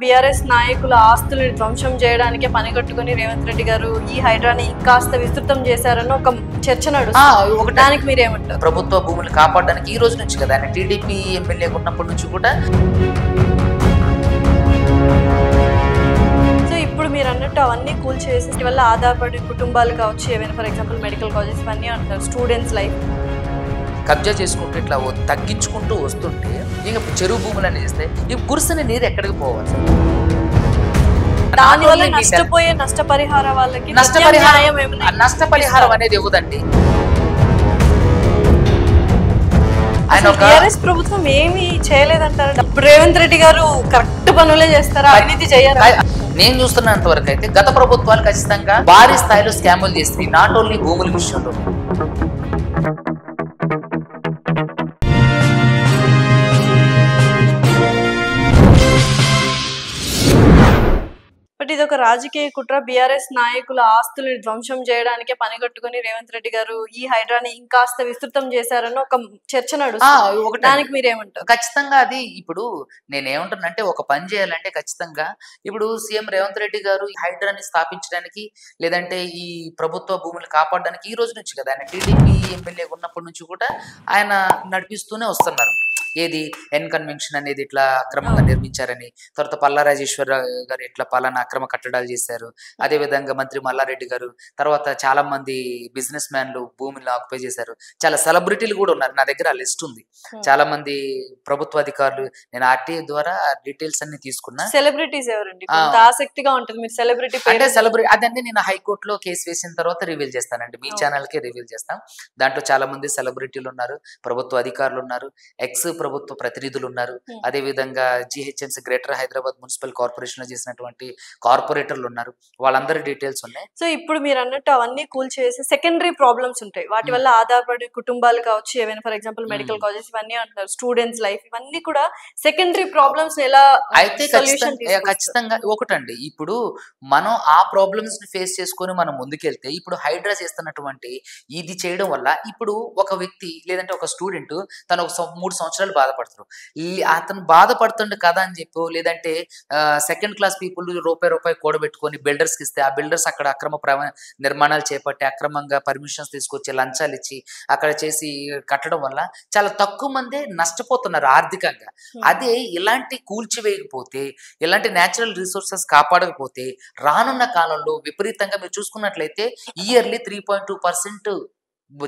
BRS నాయకుల ఆస్తులను ధ్వంసం చేయడానికే పనిగట్టుకుని రేవంత్ రెడ్డి గారు ఈ హైడ్రాని కాస్త విస్తృతం చేశారని ఒక చర్చ నడుస్తుంది. దానికి మీరేమంటారు? ప్రభుత్వ భూములు కాపాడడానికి ఈ రోజు నుంచి కదా, ఆయన టీడీపీ ఎమ్మెల్యే ఉన్నప్పటి నుంచి కూడా. సో ఇప్పుడు మీరు అన్నట్టు అవన్నీ కూల్చేసి వల్ల ఆధారపడి కుటుంబాలు కావచ్చు, ఏమైనా ఫర్ ఎగ్జాంపుల్ మెడికల్ కాలేజెస్ ఇవన్నీ అంటారు, స్టూడెంట్స్ లైఫ్ కబ్జా చేసుకుంటూ ఇట్లా తగ్గించుకుంటూ వస్తుంటే ఇంకా చెరువు భూములు అని చేస్తే ఈ కురిసిన నీరు ఎక్కడికి పోవాలి? దానివల్ల నష్టపోయే నష్టపరిహారం వాళ్ళకి నష్టపరిహారం అనేది ఇవ్వదండి. టీఆర్ఎస్ ప్రభుత్వం ఏమి చేయలేదంటారు. రేవంత్ రెడ్డి గారు కరెక్ట్ పనులే చేస్తారా, అవినీతి చేయరా? నేను చూస్తున్నంత వరకు అయితే గత ప్రభుత్వాలు ఖచ్చితంగా భారీ స్థాయిలో స్కాములు చేస్తాయి, నాట్ ఓన్లీ భూముల విషయంలో. బట్ ఇది ఒక రాజకీయ కుట్ర. బీఆర్ఎస్ నాయకుల ఆస్తులను ధ్వంసం చేయడానికే పనిగట్టుకుని రేవంత్ రెడ్డి గారు ఈ హైడ్రాని ఇంకాస్త విస్తృతం చేశారని ఒక చర్చ నడుస్తుంది. దానికి మీరేమంటారు? ఖచ్చితంగా అది ఇప్పుడు నేనేమంటున్నానంటే, ఒక పని చేయాలంటే ఖచ్చితంగా ఇప్పుడు సీఎం రేవంత్ రెడ్డి గారు ఈ హైడ్రాని స్థాపించడానికి లేదంటే ఈ ప్రభుత్వ భూములు కాపాడడానికి ఈ రోజు నుంచి కదా, ఆయన టీడీపీ ఎమ్మెల్యే ఉన్నప్పటి నుంచి కూడా ఆయన నడిపిస్తూనే వస్తున్నారు. ఏది ఎన్ కన్వెన్షన్ అనేది ఇట్లా అక్రమంగా నిర్మించారని, తర్వాత పల్లా రాజేశ్వర గారు ఇట్లా పలానా అక్రమ కట్టడాలు చేశారు, అదే విధంగా మంత్రి మల్లారెడ్డి గారు, తర్వాత చాలా మంది బిజినెస్ మ్యాన్లు భూమిని ఆక్యుపై చేశారు. చాలా సెలబ్రిటీలు కూడా ఉన్నారు, నా దగ్గర ఆ లిస్ట్ ఉంది. చాలా మంది ప్రభుత్వ అధికారులు, నేను ఆర్టీఐ ద్వారా డీటెయిల్స్ అన్ని తీసుకున్నా. సెలబ్రిటీస్ ఎవరండి? ఆసక్తిగా ఉంటుంది మీరు సెలబ్రిటీ అంటే సెలబ్రిటీ అదండి, నేను హైకోర్టులో కేసు వేసిన తర్వాత రివీల్ చేస్తానండి, మీ ఛానల్ కే రివీల్ చేస్తాం. దాంట్లో చాలా మంది సెలబ్రిటీలు ఉన్నారు, ప్రభుత్వ అధికారులు ఉన్నారు, ఎక్స్ ప్రభుత్వ ప్రతినిధులు ఉన్నారు, అదే విధంగా GHMC greater Hyderabad municipal corporation లో చేసినటువంటి కార్పొరేటర్లు ఉన్నారు, వాళ్ళందరి డీటెయిల్స్ ఉన్నాయి. సో ఇప్పుడు మీరు అన్నట్టు అవన్నీ కూల్చేసి సెకండరీ ప్రాబ్లమ్స్ ఉంటాయి, వాటి వల్ల ఆధారపడి కుటుంబాలు కావచ్చు, ఏమైనా ఫర్ ఎగ్జాంపుల్ మెడికల్ కాలేజెస్ ఇవన్నీ అంటారు, స్టూడెంట్స్ లైఫ్ ఇవన్నీ కూడా సెకండరీ ప్రాబ్లమ్స్ ఎలా అయితే ఖచ్చితంగా ఒకటండి, ఇప్పుడు మనం ఆ ప్రాబ్లమ్స్ ని ఫేస్ చేసుకొని మనం ముందుకెళ్తే, ఇప్పుడు హైడ్రా చేస్తున్నటువంటి ఇది చేయడం వల్ల ఇప్పుడు ఒక వ్యక్తి లేదంటే ఒక స్టూడెంట్ తను ఒక 3 సంవత్సరాలు బాధపడతారు, అతను బాధపడుతుండే కదా అని చెప్పి, లేదంటే సెకండ్ క్లాస్ పీపుల్ రూపాయి కూడబెట్టుకొని బిల్డర్స్ కి ఇస్తే, ఆ బిల్డర్స్ అక్కడ అక్రమ నిర్మాణాలు చేపట్టి అక్రమంగా పర్మిషన్స్ తీసుకొచ్చి లంచాలు ఇచ్చి అక్కడ చేసి కట్టడం వల్ల చాలా తక్కువ మంది నష్టపోతున్నారు ఆర్థికంగా. అదే ఇలాంటి కూల్చివేయకపోతే, ఇలాంటి న్యాచురల్ రిసోర్సెస్ కాపాడకపోతే రానున్న కాలంలో విపరీతంగా మీరు చూసుకున్నట్లయితే ఇయర్లీ 3.2%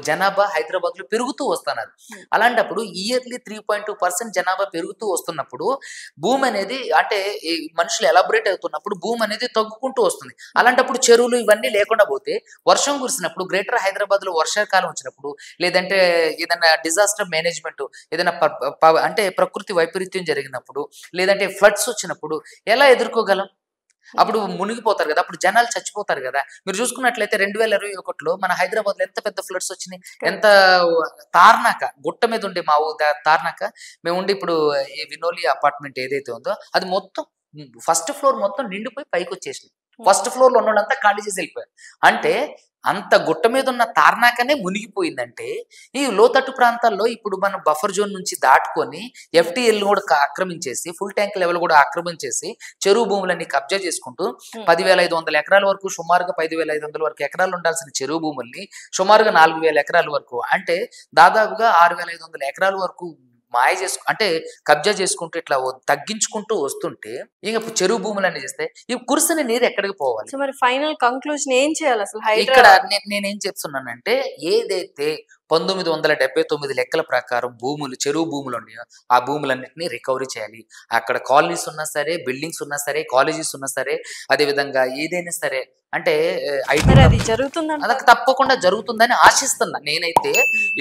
జనాభా హైదరాబాద్ లో పెరుగుతూ వస్తున్నారు. అలాంటప్పుడు ఇయర్లీ 3.2% జనాభా పెరుగుతూ వస్తున్నప్పుడు భూమి అనేది, అంటే మనుషులు ఎలాబొరేట్ అవుతున్నప్పుడు భూమి అనేది తగ్గుకుంటూ వస్తుంది. అలాంటప్పుడు చెరువులు ఇవన్నీ లేకుండా పోతే, వర్షం కురిసినప్పుడు గ్రేటర్ హైదరాబాద్ లో వర్షాకాలం వచ్చినప్పుడు, లేదంటే ఏదైనా డిజాస్టర్ మేనేజ్మెంట్, ఏదైనా అంటే ప్రకృతి వైపరీత్యం జరిగినప్పుడు, లేదంటే ఫ్లడ్స్ వచ్చినప్పుడు ఎలా ఎదుర్కోగలం? అప్పుడు మునిగిపోతారు కదా, అప్పుడు జనాలు చచ్చిపోతారు కదా. మీరు చూసుకున్నట్లయితే 2021లో మన హైదరాబాద్ లో ఎంత పెద్ద ఫ్లడ్స్ వచ్చినాయి, ఎంత తార్నాక గుట్ట మీద ఉండే మా తార్నాక మేము ఉండి ఇప్పుడు వినోలి అపార్ట్మెంట్ ఏదైతే ఉందో అది మొత్తం ఫస్ట్ ఫ్లోర్ మొత్తం నిండిపోయి పైకి వచ్చేసింది. ఫస్ట్ ఫ్లోర్ లో ఉన్న వాళ్ళంతా ఖాళీ చేసి వెళ్ళిపోయారు. అంటే అంత గుట్ట మీద ఉన్న తార్నాకనే మునిగిపోయిందంటే, ఈ లోతట్టు ప్రాంతాల్లో ఇప్పుడు మనం బఫర్ జోన్ నుంచి దాటుకొని ఎఫ్టీఎల్ కూడా ఆక్రమించేసి, ఫుల్ ట్యాంక్ లెవెల్ కూడా ఆక్రమించేసి చెరువు భూములన్నీ కబ్జా చేసుకుంటూ 10,500 ఎకరాల వరకు, సుమారుగా 5,500 వరకు ఎకరాలు ఉండాల్సిన చెరువు భూముల్ని సుమారుగా 4,000 ఎకరాల వరకు, అంటే దాదాపుగా 6,500 ఎకరాల వరకు మాయ అంటే కబ్జా చేసుకుంటూ ఇట్లా తగ్గించుకుంటూ వస్తుంటే ఇంకా చెరువు భూములన్నీ చేస్తే ఈ కురిసిన నీరు ఎక్కడికి పోవాలి? మరి ఫైనల్ కంక్లూజన్ ఏం చేయాలి అసలు? ఇక్కడ నేనేం చెప్తున్నానంటే, ఏదైతే 1979 లెక్కల ప్రకారం భూములు, చెరువు భూములు ఉన్నాయో ఆ భూములన్నింటినీ రికవరీ చేయాలి. అక్కడ కాలనీస్ ఉన్నా సరే, బిల్డింగ్స్ ఉన్నా సరే, కాలేజెస్ ఉన్నా సరే, అదే విధంగా ఏదైనా సరే, అంటే తప్పకుండా జరుగుతుందని ఆశిస్తున్నా. నేనైతే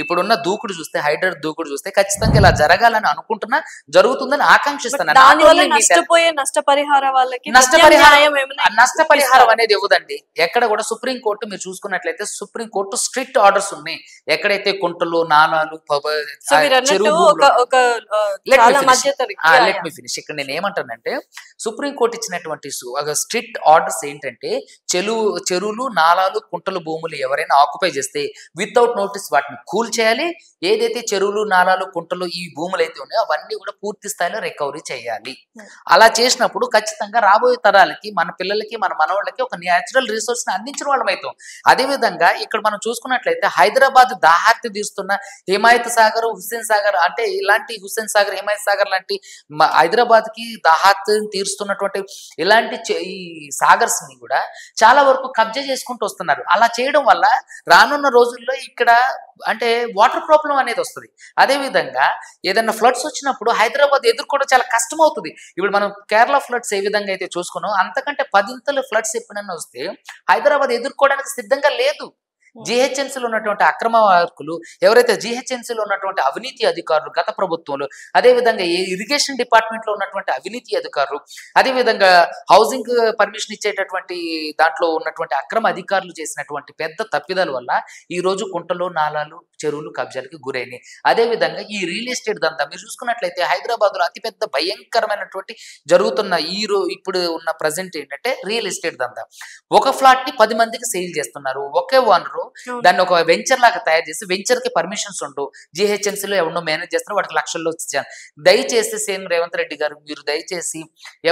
ఇప్పుడున్న దూకుడు చూస్తే, హైడ్రా దూకుడు చూస్తే ఖచ్చితంగా ఇలా జరగాలని అనుకుంటున్నా, జరుగుతుందని ఆకాంక్షిస్తున్నా. నష్టపరిహారం అనేది ఇవ్వదండి ఎక్కడ కూడా. సుప్రీంకోర్టు మీరు చూసుకున్నట్లయితే సుప్రీంకోర్టు స్ట్రిక్ట్ ఆర్డర్స్ ఉన్నాయి, ఎక్కడైతే కుంటలు, నాలాలు, లెట్ మీ ఫినిష్. ఇక్కడ నేను ఏమంటానంటే, సుప్రీంకోర్టు ఇచ్చినటువంటి స్ట్రిక్ట్ ఆర్డర్స్ ఏంటంటే, చెరువులు, నాలాలు, కుంటలు భూములు ఎవరైనా ఆక్యుపై చేస్తే వితౌట్ నోటీస్ వాటిని కూల్ చేయాలి. ఏదైతే చెరువులు, నాలాలు, కుంటలు ఈ భూములు అయితే ఉన్నాయో అవన్నీ కూడా పూర్తి స్థాయిలో రికవరీ చేయాలి. అలా చేసినప్పుడు ఖచ్చితంగా రాబోయే తరాలకి, మన పిల్లలకి, మన మనవాళ్ళకి ఒక న్యాచురల్ రిసోర్స్ ని అందించిన వాళ్ళం అవుతాం. అదేవిధంగా ఇక్కడ మనం చూసుకున్నట్లయితే హైదరాబాద్ దాహార్తి తీస్తున్న హిమాయత్ సాగర్, హుస్సేన్ సాగర్, అంటే ఇలాంటి హుస్సేన్ సాగర్, హిమాయత్ సాగర్ లాంటి హైదరాబాద్ కి దాహార్తిని తీరుస్తున్నటువంటి ఇలాంటి ఈ సాగర్స్ ని కూడా చాలా వరకు కబ్జా చేసుకుంటూ వస్తున్నారు. అలా చేయడం వల్ల రానున్న రోజుల్లో ఇక్కడ అంటే వాటర్ ప్రాబ్లం అనేది వస్తుంది. అదే విధంగా ఏదైనా ఫ్లడ్స్ వచ్చినప్పుడు హైదరాబాద్ ఎదుర్కోవడం చాలా కష్టం అవుతుంది. ఇప్పుడు మనం కేరళ ఫ్లడ్స్ ఏ విధంగా అయితే చూసుకున్నాం, అంతకంటే 10 ఇంతలు ఫ్లడ్స్ ఎప్పుడైనా వస్తే హైదరాబాద్ ఎదుర్కోవడానికి సిద్ధంగా లేదు. జిహెచ్ఎంసీలో ఉన్నటువంటి అక్రమ వర్కులు, ఎవరైతే జిహెచ్ఎంసీలో ఉన్నటువంటి అవినీతి అధికారులు గత ప్రభుత్వంలో, అదేవిధంగా ఇరిగేషన్ డిపార్ట్మెంట్ లో ఉన్నటువంటి అవినీతి అధికారులు, అదేవిధంగా హౌసింగ్ పర్మిషన్ ఇచ్చేటటువంటి దాంట్లో ఉన్నటువంటి అక్రమ అధికారులు చేసినటువంటి పెద్ద తప్పిదాల వల్ల ఈ రోజు కుంటలు, నాలాలు, చెరువులు కబ్జాలకి గురైనాయి. అదేవిధంగా ఈ రియల్ ఎస్టేట్ దంతా మీరు చూసుకున్నట్లయితే హైదరాబాద్ లో అతిపెద్ద భయంకరమైనటువంటి జరుగుతున్న ఇప్పుడు ఉన్న ప్రజెంట్ ఏంటంటే రియల్ ఎస్టేట్ దంతా. ఒక ఫ్లాట్ ని 10 మందికి సేల్ చేస్తున్నారు. ఒకే ఓనరు దాన్ని ఒక వెంచర్ లాగా తయారు చేసి, వెంచర్ కి పర్మిషన్స్ ఉండవు, జిహెచ్ఎంసీలో ఎవరినో మేనేజ్ చేస్తారో వాటికి లక్షల్లో వచ్చాను. దయచేసి సీఎం రేవంత్ రెడ్డి గారు మీరు దయచేసి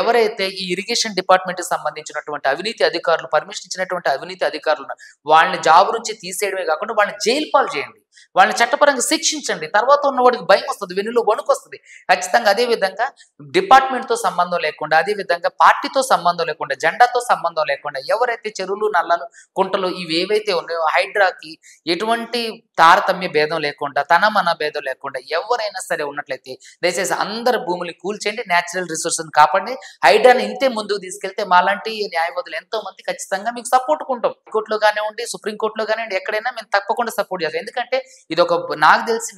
ఎవరైతే ఈ ఇరిగేషన్ డిపార్ట్మెంట్ కి సంబంధించినటువంటి అవినీతి అధికారులు, పర్మిషన్ ఇచ్చినటువంటి అవినీతి అధికారులు వాళ్ళని జాబ్ నుంచి తీసేయడమే కాకుండా వాళ్ళని జైలు పాలు చేయండి, వాళ్ళని చట్టపరంగా శిక్షించండి. తర్వాత ఉన్నవాడికి భయం వస్తుంది, వెన్నులో వణుకు వస్తుంది ఖచ్చితంగా. అదే విధంగా డిపార్ట్మెంట్ తో సంబంధం లేకుండా, అదే విధంగా పార్టీతో సంబంధం లేకుండా, జెండాతో సంబంధం లేకుండా ఎవరైతే చెరువులు, నల్లలు, కుంటలు ఇవి ఏవైతే ఉన్నాయో హైడ్రాకి ఎటువంటి తారతమ్య భేదం లేకుండా, తన మన భేదం లేకుండా ఎవరైనా సరే ఉన్నట్లయితే దయచేసి అందరు భూములు కూల్చేయండి, న్యాచురల్ రిసోర్స్ కాపాడి హైడ్రాని ఇంతే ముందుకు తీసుకెళ్తే మాలాంటి న్యాయవాదులు ఎంతో మంది ఖచ్చితంగా మీకు సపోర్ట్ కుంటాం. కోర్టులో కానివ్వండి, సుప్రీంకోర్టులో కానివ్వండి, ఎక్కడైనా మేము తప్పకుండా సపోర్ట్ చేస్తాం. ఎందుకంటే ఇది ఒక నాకు తెలిసి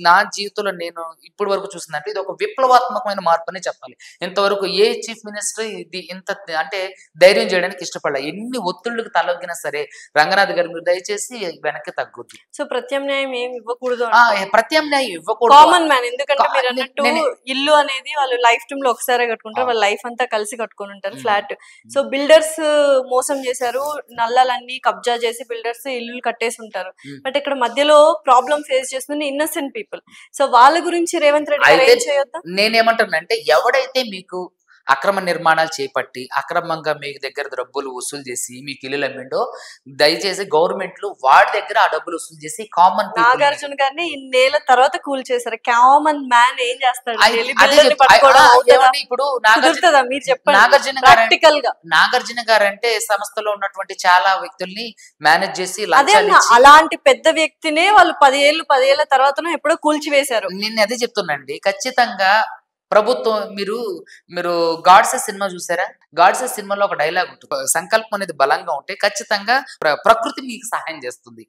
నా జీవితంలో నేను ఇప్పటి వరకు చూసిందంటే ఇది ఒక విప్లవాత్మకమైన మార్పు అని చెప్పాలి. ఇంతవరకు ఏ చీఫ్ మినిస్టర్ ఇది ఇంత అంటే ధైర్యం చేయడానికి ఇష్టపడాలి. ఎన్ని ఒత్తిళ్లకు తలొగ్గినా సరే రంగనాథ్ గారు మీరు దయచేసి వెనక్కి తగ్గొద్దు. సో ప్రత్యామ్నాయం ఏమి ఇవ్వకూడదు, ప్రత్యామ్నాయం ఇవ్వకూడదు. Common man. ఎందుకంటే మీరు అన్నట్టు ఇల్లు అనేది వాళ్ళు లైఫ్ టైమ్ లో ఒకసారి కట్టుకుంటారు, వాళ్ళ లైఫ్ అంతా కలిసి కట్టుకుని ఉంటారు ఫ్లాట్. సో బిల్డర్స్ మోసం చేశారు, నల్లలన్నీ కబ్జా చేసి బిల్డర్స్ ఇల్లు కట్టేసి ఉంటారు. బట్ ఇక్కడ మధ్యలో ప్రాబ్లం ఫేస్ చేస్తుంది ఇన్నోసెంట్ పీపుల్. సో వాళ్ళ గురించి రేవంత్ రెడ్డి గారు ఏం చేయొద్దా? నేనేమంటానంటే ఎవడైతే మీకు అక్రమ నిర్మాణాలు చేపట్టి అక్రమంగా మీ దగ్గర డబ్బులు వసూలు చేసి మీకు ఇల్లు అమ్మిండో దయచేసి గవర్నమెంట్లు వాడి దగ్గర ఆ డబ్బులు వసూలు చేసి కామన్ నాగార్జున గారిని ఇన్నేళ్ల తర్వాత కూల్ చేశారు. కామన్ మ్యాన్ ఏం చేస్తాడు? ఇప్పుడు మీరు చెప్పండి. నాగార్జున గారు అంటే సంస్థలో ఉన్నటువంటి చాలా వ్యక్తుల్ని మేనేజ్ చేసి అలాంటి పెద్ద వ్యక్తినే వాళ్ళు 10 ఏళ్ల తర్వాత ఎప్పుడో కూల్చివేశారు. నేను అదే చెప్తున్నాండి. ఖచ్చితంగా ప్రభుత్వం మీరు గాడ్సే సినిమా చూసారా? గాడ్సే సినిమాలో ఒక డైలాగ్ ఉంటుంది, సంకల్పం అనేది బలంగా ఉంటే ఖచ్చితంగా ప్రకృతి మీకు సహాయం చేస్తుంది.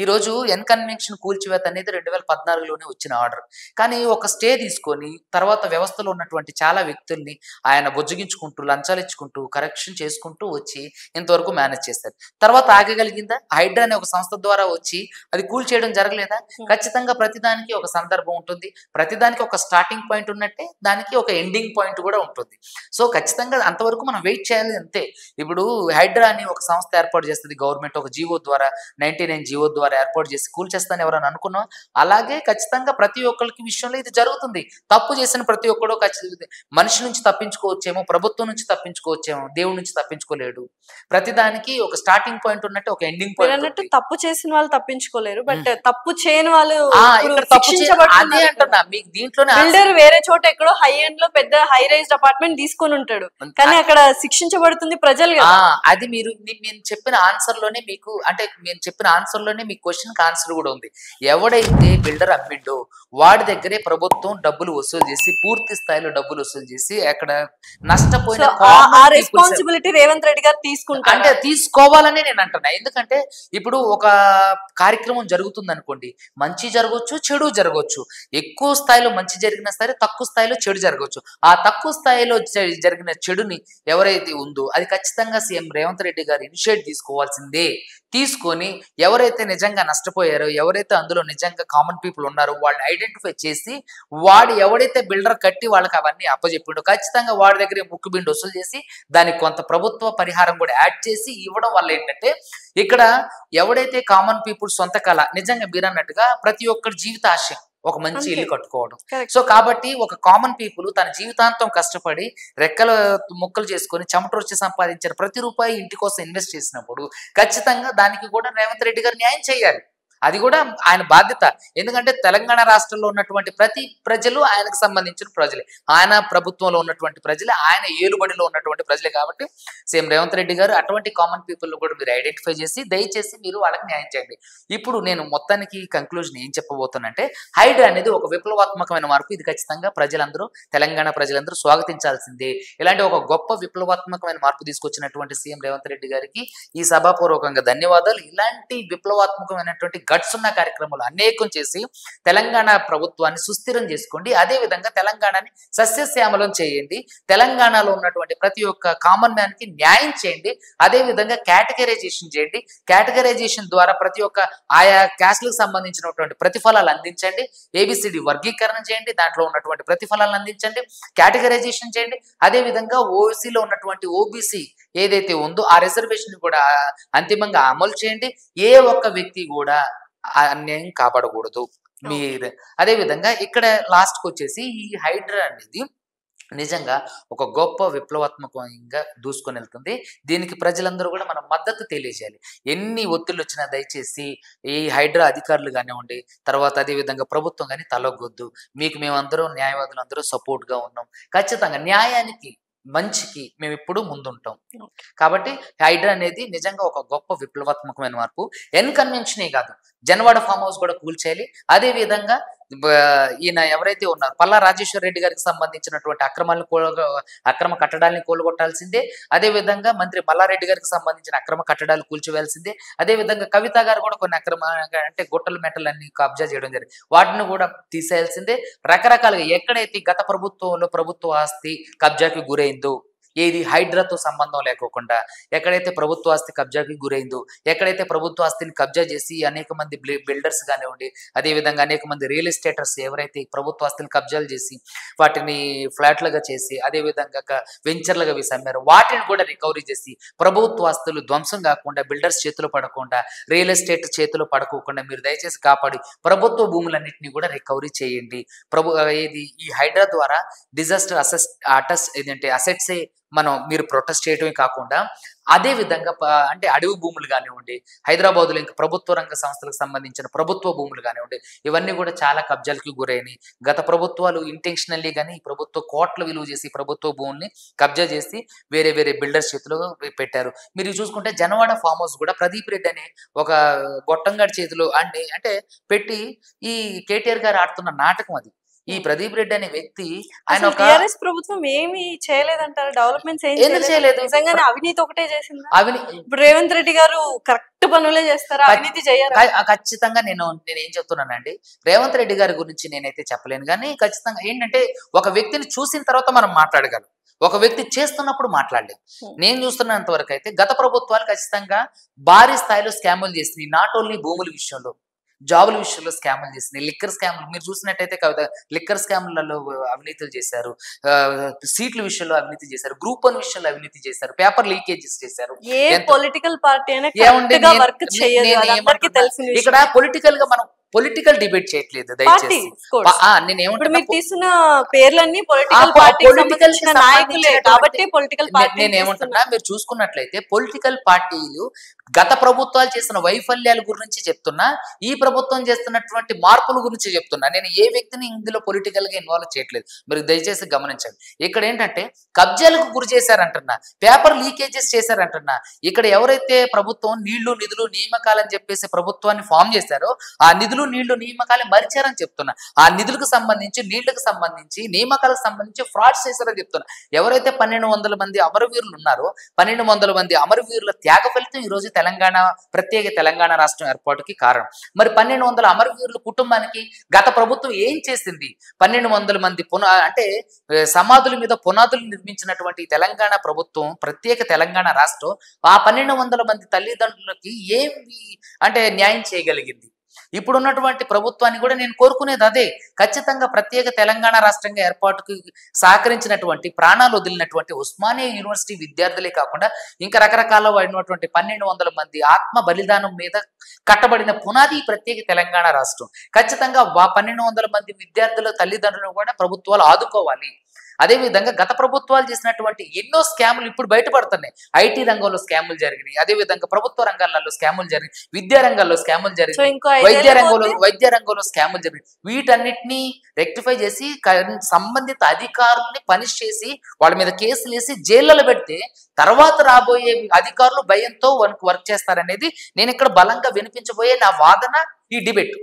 ఈ రోజు ఎన్కన్వెన్షన్ కూల్చివేత అనేది 2014లోనే వచ్చిన ఆర్డర్. కానీ ఒక స్టే తీసుకొని తర్వాత వ్యవస్థలో ఉన్నటువంటి చాలా వ్యక్తుల్ని ఆయన బుజ్జగించుకుంటూ, లంచాలు ఇచ్చుకుంటూ, కరెక్షన్ చేసుకుంటూ వచ్చి ఇంతవరకు మేనేజ్ చేస్తారు. తర్వాత ఆగగలిగిందా? హైడ్రా అనే ఒక సంస్థ ద్వారా వచ్చి అది కూల్చేయడం జరగలేదా? ఖచ్చితంగా ప్రతిదానికి ఒక సందర్భం ఉంటుంది, ప్రతిదానికి ఒక స్టార్టింగ్ పాయింట్ ఉన్నట్టే దానికి ఒక ఎండింగ్ పాయింట్ కూడా ఉంటుంది. సో ఖచ్చితంగా అంతవరకు మనం వెయిట్ చేయాలి అంతే. ఇప్పుడు హైడ్రా అని ఒక సంస్థ ఏర్పాటు చేస్తుంది గవర్నమెంట్, ఒక జీవో ద్వారా 99 జీవో ద్వారా ఏర్పాటు చేసి కూల్చేస్తాను ఎవరైనా అనుకున్నాం. అలాగే ఖచ్చితంగా ప్రతి ఒక్కరికి విషయంలో ఇది జరుగుతుంది. తప్పు చేసిన ప్రతి ఒక్కడు మనిషి నుంచి తప్పించుకోవచ్చేమో, ప్రభుత్వం నుంచి తప్పించుకోవచ్చేమో, దేవుడి నుంచి తప్పించుకోలేడు. ప్రతిదానికి ఒక స్టార్టింగ్ పాయింట్ ఉన్నట్టు ఒక ఎండింగ్ పాయింట్ అన్నట్టు. తప్పు చేసిన వాళ్ళు తప్పించుకోలేరు, బట్ తప్పు చేయని వాళ్ళు అదే అంటున్నా. మీకు దీంట్లోనే బిల్డర్ వేరే చోట ఎక్కడో హై ఎండ్ లో పెద్ద హై రైజ్ అపార్ట్మెంట్ తీసుకొని ఉంటాడు, కానీ అక్కడ శిక్షించబడుతుంది ప్రజలు. అది నేను చెప్పిన ఆన్సర్ లోనే మీకు, అంటే నేను చెప్పిన ఆన్సర్ లోనే మీ క్వశ్చన్ కి ఆన్సర్ కూడా ఉంది. ఎవడైతే బిల్డర్ అమ్మిండో వాడి దగ్గరే ప్రభుత్వం డబ్బులు వసూలు చేసి, పూర్తి స్థాయిలో డబ్బులు వసూలు చేసి అక్కడ నష్టపోయిన రెస్పాన్సిబిలిటీ రేవంత్ రెడ్డి గారు తీసుకుంటారు. అంటే తీసుకోవాలని నేను అంటున్నా. ఎందుకంటే ఇప్పుడు ఒక కార్యక్రమం జరుగుతుంది అనుకోండి, మంచి జరగవచ్చు, చెడు జరగవచ్చు. ఎక్కువ స్థాయిలో మంచి జరిగినా సరే, తక్కువ స్థాయిలో చెడు జరగవచ్చు. ఆ తక్కువ స్థాయిలో జరిగిన చెడుని ఎవరైతే ఉందో అది ఖచ్చితంగా సీఎం రేవంత్ రెడ్డి గారు ఇనిషియేట్ తీసుకోవాల్సిందే. తీసుకొని ఎవరైతే నిజంగా నష్టపోయారో, ఎవరైతే అందులో నిజంగా కామన్ పీపుల్ ఉన్నారో వాళ్ళని ఐడెంటిఫై చేసి వాడు ఎవడైతే బిల్డర్ కట్టి వాళ్ళకి అవన్నీ అప్పచెప్పిండో ఖచ్చితంగా వాడి దగ్గర ముక్కు బిండి వసూలు చేసి దానికి కొంత ప్రభుత్వ పరిహారం కూడా యాడ్ చేసి ఇవ్వడం వల్ల ఏంటంటే ఇక్కడ ఎవడైతే కామన్ పీపుల్ సొంత కళ నిజంగా మీరు అన్నట్టుగా ప్రతి ఒక్కరి జీవిత ఆశయం ఒక మంచి ఇల్లు కట్టుకోవడం. సో కాబట్టి ఒక కామన్ పీపుల్ తన జీవితాంతం కష్టపడి రెక్కల ముక్కలు చేసుకొని చెమటొచ్చి సంపాదించిన ప్రతి రూపాయి ఇంటి కోసం ఇన్వెస్ట్ చేసినప్పుడు ఖచ్చితంగా దానికి కూడా రేవంత్ రెడ్డి గారు న్యాయం చేయాలి. అది కూడా ఆయన బాధ్యత. ఎందుకంటే తెలంగాణ రాష్ట్రంలో ఉన్నటువంటి ప్రతి ప్రజలు ఆయనకు సంబంధించిన ప్రజలే, ఆయన ప్రభుత్వంలో ఉన్నటువంటి ప్రజలే, ఆయన ఏలుబడిలో ఉన్నటువంటి ప్రజలే. కాబట్టి సేమ్ రేవంత్ రెడ్డి గారు అటువంటి కామన్ పీపుల్ కూడా మీరు ఐడెంటిఫై చేసి దయచేసి మీరు వాళ్ళకి న్యాయం చేయండి. ఇప్పుడు నేను మొత్తానికి కంక్లూజన్ ఏం చెప్పబోతున్నానంటే హైడ్రా అనేది ఒక విప్లవాత్మకమైన మార్పు. ఇది ఖచ్చితంగా ప్రజలందరూ తెలంగాణ ప్రజలందరూ స్వాగతించాల్సిందే. ఇలాంటి ఒక గొప్ప విప్లవాత్మకమైన మార్పు తీసుకొచ్చినటువంటి సీఎం రేవంత్ రెడ్డి గారికి ఈ సభాపూర్వకంగా ధన్యవాదాలు. ఇలాంటి విప్లవాత్మకమైనటువంటి గట్స్ ఉన్న కార్యక్రమాలు అనేకం చేసి తెలంగాణ ప్రభుత్వాన్ని సుస్థిరం చేసుకోండి. అదే విధంగా తెలంగాణని సస్యశ్యామలం చేయండి. తెలంగాణలో ఉన్నటువంటి ప్రతి ఒక్క కామన్ మ్యాన్ కి న్యాయం చేయండి. అదే విధంగా కేటగరైజేషన్ చేయండి. కేటగరైజేషన్ ద్వారా ప్రతి ఒక్క ఆయా క్యాస్ట్లకు సంబంధించినటువంటి ప్రతిఫలాలు అందించండి. ఏబిసిడి వర్గీకరణ చేయండి, దాంట్లో ఉన్నటువంటి ప్రతిఫలాలను అందించండి, కేటగరైజేషన్ చేయండి. అదే విధంగా ఓసీలో ఉన్నటువంటి ఓబీసీ ఏదైతే ఉందో ఆ రిజర్వేషన్ కూడా అంతిమంగా అమలు చేయండి. ఏ ఒక్క వ్యక్తి కూడా అన్యాయం కాపాడకూడదు మీరు. అదే విధంగా ఇక్కడ లాస్ట్కి వచ్చేసి ఈ హైడ్రా అనేది నిజంగా ఒక గొప్ప విప్లవాత్మకంగా దూసుకొని వెళ్తుంది. దీనికి ప్రజలందరూ కూడా మనం మద్దతు తెలియజేయాలి. ఎన్ని ఒత్తిళ్ళు వచ్చినా దయచేసి ఈ హైడ్రా అధికారులు కానివ్వండి, తర్వాత అదే విధంగా ప్రభుత్వం కానీ తలొగ్గొద్దు. మీకు మేమందరం న్యాయవాదులు అందరూ సపోర్ట్గా ఉన్నాం. ఖచ్చితంగా న్యాయానికి మంచికి మేము ఎప్పుడూ ముందుంటాం. కాబట్టి హైడ్రా అనేది నిజంగా ఒక గొప్ప విప్లవాత్మకమైన మార్పు. ఎన్కన్వెన్షనే కాదు, జనవాడ ఫామ్ హౌస్ కూడా కూల్చేయాలి. అదే విధంగా ఈయన ఎవరైతే ఉన్నారు పల్లా రాజేశ్వర రెడ్డి గారికి సంబంధించినటువంటి అక్రమ కట్టడాలను కూలగొట్టాల్సిందే. అదే విధంగా మంత్రి మల్లారెడ్డి గారికి సంబంధించిన అక్రమ కట్టడాలు కూల్చివేయాల్సిందే. అదే విధంగా కవిత గారు కూడా కొన్ని అక్రమ అంటే గుట్టలు మెట్టలన్నీ కబ్జా చేయడం జరిగింది, వాటిని కూడా తీసేయాల్సిందే. రకరకాలుగా ఎక్కడైతే గత ప్రభుత్వంలో ప్రభుత్వ ఆస్తి కబ్జాకి గురైందో, ఏది హైడ్రాతో సంబంధం లేకోకుండా ఎక్కడైతే ప్రభుత్వ ఆస్తి కబ్జాకి గురైందో, ఎక్కడైతే ప్రభుత్వ ఆస్తిని కబ్జా చేసి అనేక మంది బిల్డర్స్ కానివ్వండి, అదేవిధంగా అనేక మంది రియల్ ఎస్టేటర్స్ ఎవరైతే ప్రభుత్వ ఆస్తిని కబ్జాలు చేసి వాటిని ఫ్లాట్లుగా చేసి అదేవిధంగా వెంచర్లుగా వేసి అమ్మారు, వాటిని కూడా రికవరీ చేసి ప్రభుత్వ ఆస్తులు ధ్వంసం కాకుండా బిల్డర్స్ చేతిలో పడకుండా రియల్ ఎస్టేట్ చేతిలో పడుకోకుండా మీరు దయచేసి కాపాడి ప్రభుత్వ భూములన్నింటినీ కూడా రికవరీ చేయండి. ఏది ఈ హైడ్రా ద్వారా డిజాస్టర్ అసెట్సే మీరు ప్రొటెస్ట్ చేయడమే కాకుండా అదే విధంగా అంటే అడవి భూములు కానివ్వండి, హైదరాబాద్లో ఇంకా ప్రభుత్వ రంగ సంస్థలకు సంబంధించిన ప్రభుత్వ భూములు కానివ్వండి, ఇవన్నీ కూడా చాలా కబ్జాలకి గురైనాయి. గత ప్రభుత్వాలు ఇంటెన్షనల్లీ కానీ ఈ ప్రభుత్వ కోట్ల విలువ చేసి ప్రభుత్వ భూముల్ని కబ్జా చేసి వేరే వేరే బిల్డర్స్ చేతిలో పెట్టారు. మీరు చూసుకుంటే జనవాడ ఫామ్ హౌస్ కూడా ప్రదీప్ రెడ్డి అనే ఒక గొట్టంగాడి చేతిలో అంటే పెట్టి ఈ కేటీఆర్ గారు ఆడుతున్న నాటకం అది. ఈ ప్రదీప్ రెడ్డి అనే వ్యక్తి ఆయన టిఆర్ఎస్ ప్రభుత్వం ఏమి చేయలేదంటారు, డెవలప్మెంట్స్ ఎందుకు చేయలేదు? నిజంగానే అవినీతి ఒకటే చేసింది. ఇప్పుడు రేవంత్ రెడ్డి గారు కరెక్ట్ పనులే చేస్తారా, అవినీతి చేయరు? ఖచ్చితంగా నేను ఏం చెప్తున్నానండి, రేవంత్ రెడ్డి గారి గురించి నేనైతే చెప్పలేను. కానీ ఖచ్చితంగా ఏంటంటే ఒక వ్యక్తిని చూసిన తర్వాత మనం మాట్లాడగలం, ఒక వ్యక్తి చేస్తున్నప్పుడు మాట్లాడలేదు. నేను చూస్తున్నంత వరకు అయితే గత ప్రభుత్వాలు ఖచ్చితంగా భారీ స్థాయిలో స్కాములు చేసినాయి. నాట్ ఓన్లీ భూముల విషయంలో, జాబుల విషయంలో స్కాములు చేసినాయి. లిక్కర్ స్కాములు మీరు చూసినట్టయితే లిక్కర్ స్కాములలో అవినీతులు చేశారు, సీట్ల విషయంలో అవినీతి చేశారు, గ్రూప్ 1 విషయంలో అవినీతి చేశారు, పేపర్ లీకేజెస్ చేశారు. పొలిటికల్ పార్టీ ఇక్కడ పొలిటికల్ గా మనం పొలిటికల్ డిబేట్ చేయట్లేదు దయచేసి. నేనేమంటున్నా, మీరు చూసుకున్నట్లయితే పొలిటికల్ పార్టీలు గత ప్రభుత్వాలు చేసిన వైఫల్యాల గురించి చెప్తున్నా, ఈ ప్రభుత్వం చేస్తున్నటువంటి మార్పుల గురించి చెప్తున్నా. నేను ఏ వ్యక్తిని ఇందులో పొలిటికల్ గా ఇన్వాల్వ్ చేయట్లేదు, మీరు దయచేసి గమనించండి. ఇక్కడ ఏంటంటే కబ్జాలకు గురి చేశారంటున్నా, పేపర్ లీకేజెస్ చేశారంటున్నా. ఇక్కడ ఎవరైతే ప్రభుత్వం నీళ్లు నిధులు నియామకాలని చెప్పేసి ప్రభుత్వాన్ని ఫామ్ చేశారో ఆ నిధులు నిధులు నీళ్లు నియామకాలు మరిచారని చెప్తున్నా. ఆ నిధులకు సంబంధించి నీళ్లకు సంబంధించి నియామకాలకు సంబంధించి ఫ్రాడ్స్ చేశారని చెప్తున్నా. ఎవరైతే 1200 మంది అమరవీరులు ఉన్నారో 1200 మంది అమరవీరుల త్యాగ ఫలితం ఈ రోజు ప్రత్యేక తెలంగాణ రాష్ట్రం ఏర్పాటుకి కారణం. మరి 1200 అమరవీరుల కుటుంబానికి గత ప్రభుత్వం ఏం చేసింది? 1200 మంది అంటే సమాధుల మీద పునాదులు నిర్మించినటువంటి తెలంగాణ ప్రభుత్వం, ప్రత్యేక తెలంగాణ రాష్ట్రం ఆ 1200 మంది తల్లిదండ్రులకి ఏమి అంటే న్యాయం చేయగలిగింది? ఇప్పుడున్నటువంటి ప్రభుత్వాన్ని కూడా నేను కోరుకునేది అదే. ఖచ్చితంగా ప్రత్యేక తెలంగాణ రాష్ట్రంగా ఏర్పాటుకు సహకరించినటువంటి, ప్రాణాలు వదిలినటువంటి ఉస్మానియా యూనివర్సిటీ విద్యార్థులే కాకుండా ఇంకా రకరకాల అయినటువంటి 1200 మంది ఆత్మ బలిదానం మీద కట్టబడిన పునాది ఈ ప్రత్యేక తెలంగాణ రాష్ట్రం. ఖచ్చితంగా 1200 మంది విద్యార్థుల తల్లిదండ్రులను కూడా ప్రభుత్వాలు ఆదుకోవాలి. అదేవిధంగా గత ప్రభుత్వాలు చేసినటువంటి ఎన్నో స్కాములు ఇప్పుడు బయటపడుతున్నాయి. ఐటీ రంగంలో స్కాములు జరిగినాయి, అదేవిధంగా ప్రభుత్వ రంగాలలో స్కాములు జరిగినాయి, విద్యా రంగంలో స్కాములు జరిగినాయి, వైద్య రంగంలో స్కాములు జరిగినాయి. వీటన్నిటినీ రెక్టిఫై చేసి సంబంధిత అధికారుల్ని పనిష్ చేసి వాళ్ళ మీద కేసులు వేసి జైళ్ళలో పెడితే తర్వాత రాబోయే అధికారులు భయంతో వర్క్ చేస్తారనేది నేను ఇక్కడ బలంగా వినిపించబోయే నా వాదన ఈ డిబేట్.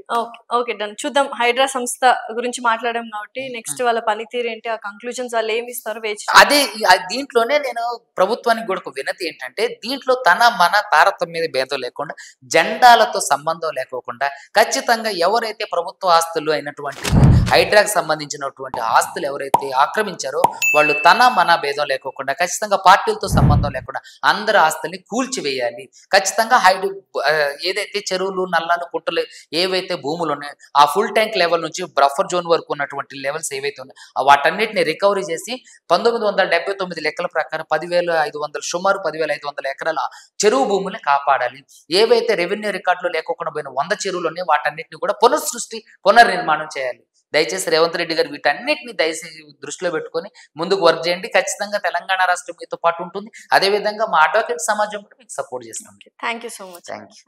Okay done. చూద్దాం. హైడ్రా సంస్థ గురించి మాట్లాడాం కాబట్టి నెక్స్ట్ వాళ్ళ పనితీరు ఏంటి, ఆ కంక్లూజన్స్ వాళ్ళు ఏమి ఇస్తారో వేచి. అదే దీంట్లోనే నేను ప్రభుత్వానికి కూడా ఒక వినతి ఏంటంటే, దీంట్లో మన తారతమ్య భేదం లేకుండా, జెండాలతో సంబంధం లేకోకుండా ఖచ్చితంగా ఎవరైతే ప్రభుత్వ ఆస్తులు అయినటువంటి హైడ్రాకి సంబంధించినటువంటి ఆస్తులు ఎవరైతే ఆక్రమించారో వాళ్ళు మన భేదం లేకోకుండా ఖచ్చితంగా పార్టీలతో సంబంధం లేకుండా అందరి ఆస్తుల్ని కూల్చివేయాలి. ఖచ్చితంగా ఏదైతే చెరువులు, నల్లాలు, కుంటలు ఏవైతే భూములు ఉన్నాయో ఆ ఫుల్ ట్యాంక్ లెవెల్ నుంచి బఫర్ జోన్ వరకు ఉన్నటువంటి లెవెల్స్ ఏవైతే ఉన్నాయో వాటన్నిటిని రికవరీ చేసి 1979 లెక్కల ప్రకారం 10,500 సుమారు 10,500 ఎకరాల చెరువు భూముల్ని కాపాడాలి. ఏవైతే రెవెన్యూ రికార్డులు లేకుండా పోయిన 100 చెరువులు ఉన్నాయో వాటన్నిటిని కూడా పునర్నిర్మాణం చేయాలి. దయచేసి రేవంత్ రెడ్డి గారు వీటన్నిటిని దయచేసి దృష్టిలో పెట్టుకొని ముందుకు వర్క్ చేయండి. ఖచ్చితంగా తెలంగాణ రాష్ట్రం మీతో పాటు ఉంటుంది. అదేవిధంగా మా అడ్వకేట్ సమాజం కూడా మీకు సపోర్ట్ చేస్తాం. Thank you so much. Thank you.